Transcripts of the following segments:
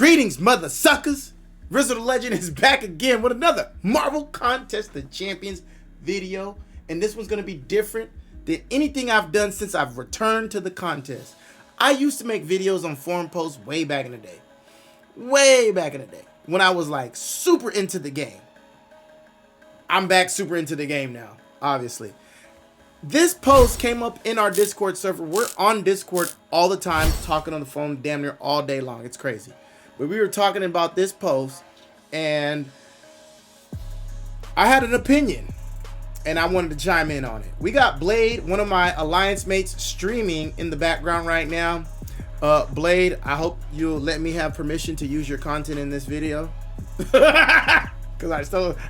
Greetings, mother suckers! Rizzothelegend is back again with another Marvel Contest of Champions video. And this one's going to be different than anything I've done since I've returned to the contest. I used to make videos on forum posts way back in the day. Way back in the day. When I was like super into the game. I'm back super into the game now, obviously. This post came up in our Discord server. We're on Discord all the time, talking on the phone damn near all day long. It's crazy. But we were talking about this post, and I had an opinion, and I wanted to chime in on it. We got Blade, one of my alliance mates, streaming in the background right now. Blade, I hope you'll let me have permission to use your content in this video. Because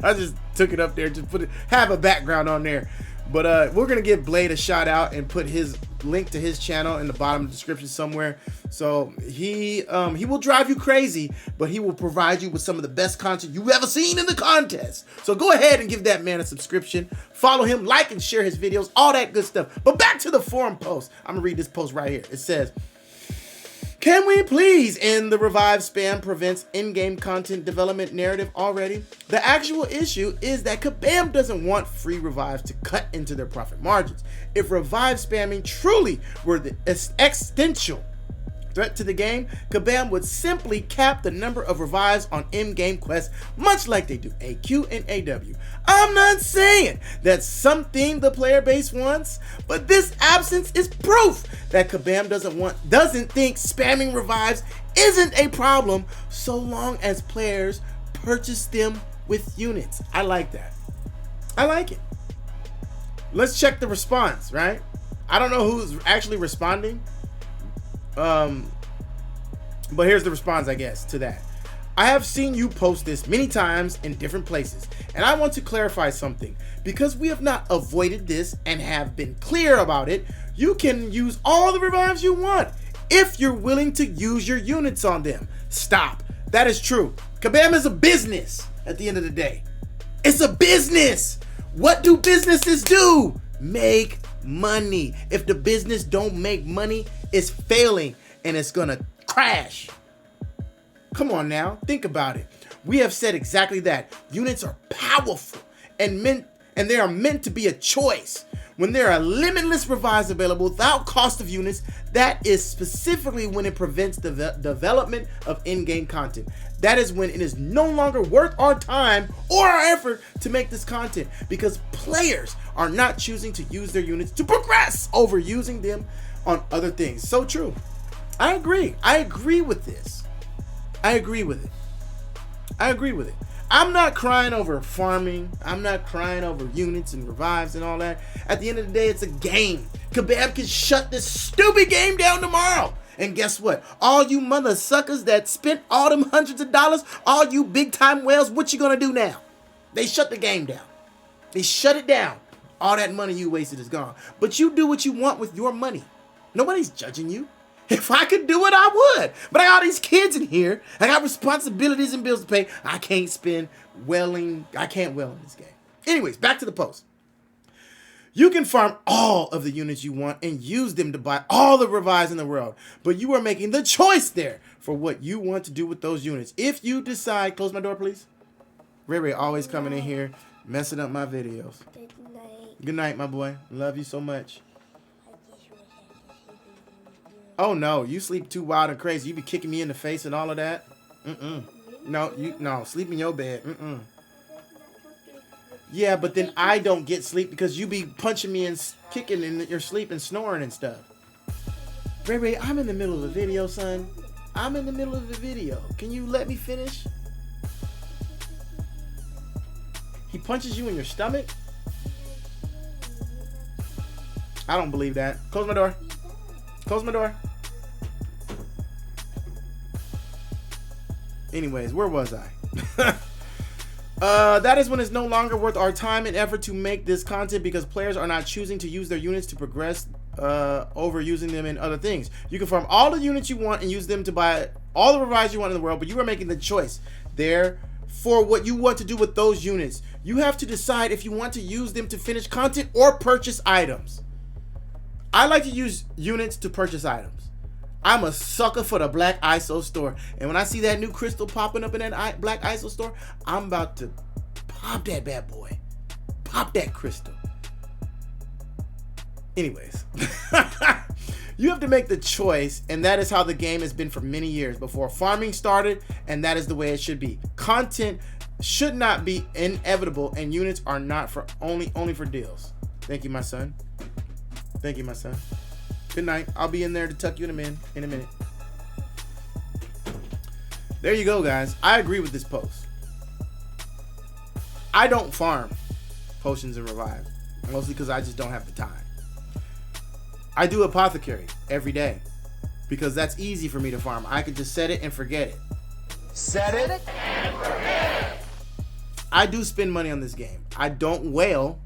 I just took it up there, just have a background on there. But we're gonna give Blade a shout out and put his link to his channel in the bottom of the description somewhere. So he will drive you crazy, but he will provide you with some of the best content you've ever seen in the contest. So go ahead and give that man a subscription. Follow him, like and share his videos, all that good stuff. But back to the forum post. I'm gonna read this post right here. It says, can we please end the revive spam prevents in-game content development narrative already? The actual issue is that Kabam doesn't want free revives to cut into their profit margins. If revive spamming truly were the existential threat to the game, Kabam would simply cap the number of revives on in-game quests, much like they do AQ and AW. I'm not saying that's something the player base wants, but this absence is proof that Kabam doesn't think spamming revives isn't a problem so long as players purchase them with units. I like that. I like it. Let's check the response, right? I don't know who's actually responding. But here's the response, I guess, to that. I have seen you post this many times in different places, and I want to clarify something. Because we have not avoided this and have been clear about it, you can use all the revives you want if you're willing to use your units on them. Stop. That is true. Kabam is a business at the end of the day. It's a business. What do businesses do? Make money. If the business don't make money, it's failing and it's gonna crash. Come on now, think about it. We have said exactly that. Units are powerful and they are meant to be a choice. When there are limitless revives available without cost of units, that is specifically when it prevents the development of in-game content. That is when it is no longer worth our time or our effort to make this content, because players are not choosing to use their units to progress over using them on other things. So true. I agree. I agree with this. I agree with it. I agree with it. I'm not crying over farming. I'm not crying over units and revives and all that. At the end of the day, it's a game. Kabam can shut this stupid game down tomorrow. And guess what? All you mother suckers that spent all them hundreds of dollars, all you big time whales, what you gonna do now? They shut the game down. They shut it down. All that money you wasted is gone. But you do what you want with your money. Nobody's judging you. If I could do it, I would. But I got all these kids in here. I got responsibilities and bills to pay. I can't spend welling. I can't well in this game. Anyways, back to the post. You can farm all of the units you want and use them to buy all the revives in the world. But you are making the choice there for what you want to do with those units. If you decide, close my door, please. Ray always coming in here, messing up my videos. Good night. Good night, my boy. Love you so much. Oh no, you sleep too wild and crazy. You be kicking me in the face and all of that. No, sleep in your bed. Yeah, but then I don't get sleep because you be punching me and kicking in your sleep and snoring and stuff. Ray, I'm in the middle of a video, son. I'm in the middle of a video. Can you let me finish? He punches you in your stomach? I don't believe that. Close my door. Close my door. Anyways, where was I? That is when it's no longer worth our time and effort to make this content because players are not choosing to use their units to progress over using them in other things. You can farm all the units you want and use them to buy all the revives you want in the world, but you are making the choice there for what you want to do with those units. You have to decide if you want to use them to finish content or purchase items. I like to use units to purchase items. I'm a sucker for the Black ISO store. And when I see that new crystal popping up in that Black ISO store, I'm about to pop that bad boy. Pop that crystal. Anyways. You have to make the choice, and that is how the game has been for many years before farming started, and that is the way it should be. Content should not be inevitable, and units are not for only for deals. Thank you, my son. Thank you, my son. Good night. I'll be in there to tuck you in a minute. There you go, guys. I agree with this post. I don't farm potions and revive, mostly because I just don't have the time. I do apothecary every day because that's easy for me to farm. I could just set it and forget it. Set it and forget it. I do spend money on this game. I don't whale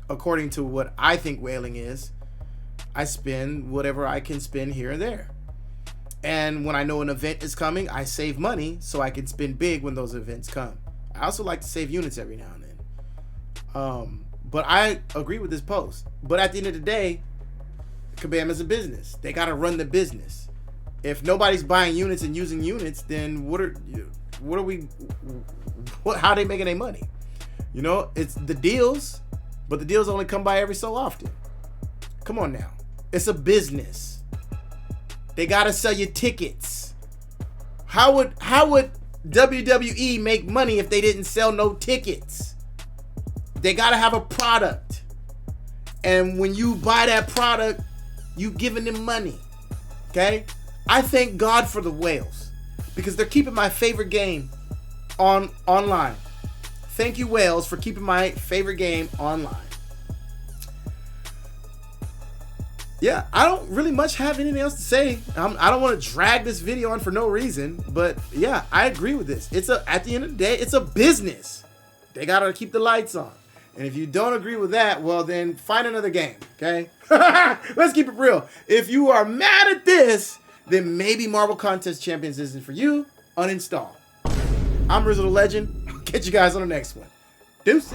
according to what I think whaling is. I spend whatever I can spend here and there. And when I know an event is coming, I save money so I can spend big when those events come. I also like to save units every now and then. But I agree with this post. But at the end of the day, Kabam is a business. They got to run the business. If nobody's buying units and using units, then how are they making their money? You know, it's the deals, but the deals only come by every so often. Come on now. It's a business. They got to sell you tickets. How would WWE make money if they didn't sell no tickets? They got to have a product. And when you buy that product, you giving them money. Okay? I thank God for the whales because they're keeping my favorite game online. Thank you, whales, for keeping my favorite game online. Yeah, I don't really much have anything else to say. I don't want to drag this video on for no reason, but yeah, I agree with this. At the end of the day, it's a business. They gotta keep the lights on. And if you don't agree with that, well then find another game, okay? Let's keep it real. If you are mad at this, then maybe Marvel Contest Champions isn't for you. Uninstall. I'm Rizzothelegend. I'll catch you guys on the next one. Deuces.